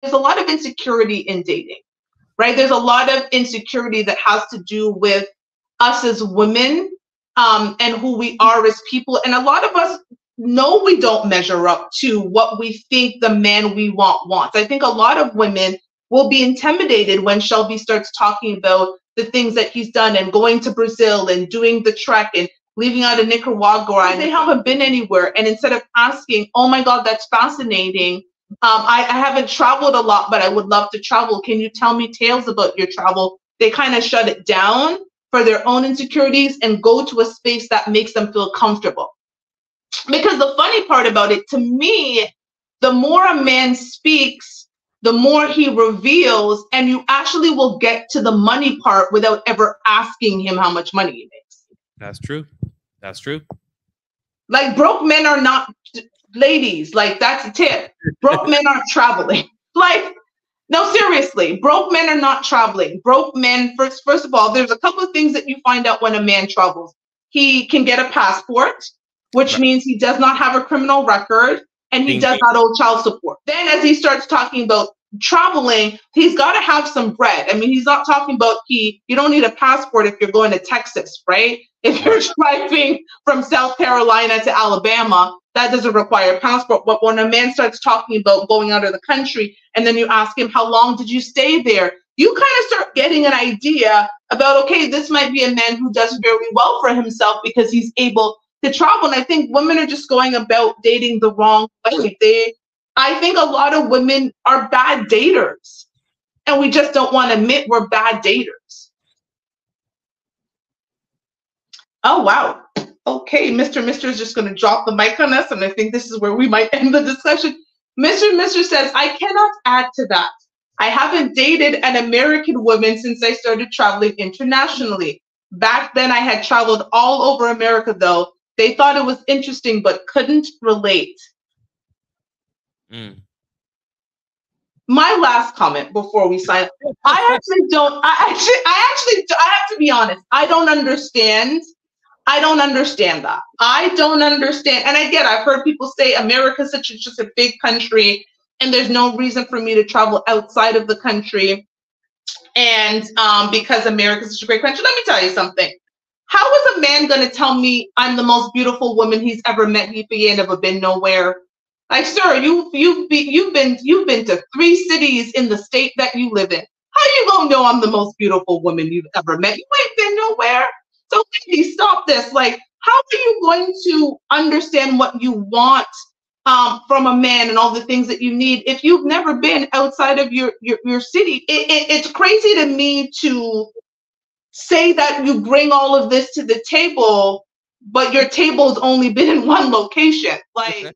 there's a lot of insecurity in dating, right? There's a lot of insecurity that has to do with us as women, and who we are as people. And a lot of us know we don't measure up to what we think the man we want wants. I think a lot of women will be intimidated when Shelby starts talking about the things that he's done and going to Brazil and doing the trek and leaving out of Nicaragua, and they haven't been anywhere. And instead of asking, oh my God, that's fascinating. I haven't traveled a lot, but I would love to travel. Can you tell me tales about your travel? They kind of shut it down for their own insecurities and go to a space that makes them feel comfortable. Because the funny part about it, to me, the more a man speaks, the more he reveals, and you actually will get to the money part without ever asking him how much money he makes. That's true. That's true. Like, broke men are not, ladies, like, that's a tip. Broke men aren't traveling. Like, no, seriously, broke men are not traveling. Broke men, first of all, there's a couple of things that you find out when a man travels. He can get a passport, which means he does not have a criminal record, and he does not owe child support. Then as he starts talking about traveling, he's got to have some bread. I mean, he's not talking about you don't need a passport if you're going to Texas, right? If you're driving from South Carolina to Alabama, that doesn't require a passport. But when a man starts talking about going out of the country, and then you ask him, how long did you stay there? You kind of start getting an idea about, okay, this might be a man who does very well for himself because he's able to travel. And I think women are just going about dating the wrong way. I think a lot of women are bad daters, and we just don't want to admit we're bad daters. Oh, wow. Okay, Mr. is just going to drop the mic on us, and I think this is where we might end the discussion. Mr. says, I cannot add to that. I haven't dated an American woman since I started traveling internationally. Back then, I had traveled all over America, though. They thought it was interesting, but couldn't relate. My last comment before we sign up, I have to be honest. I don't understand that. I don't understand. And again, I've heard people say America's just a big country and there's no reason for me to travel outside of the country. And because America's such a great country, let me tell you something. How is a man going to tell me I'm the most beautiful woman he's ever met if he ain't never been nowhere? Like, sir, you've been to 3 cities in the state that you live in. How you gonna know I'm the most beautiful woman you've ever met? You ain't been nowhere. So ladies, stop this. Like, how are you going to understand what you want from a man and all the things that you need if you've never been outside of your city? It's crazy to me to say that you bring all of this to the table, but your table's only been in one location. Like,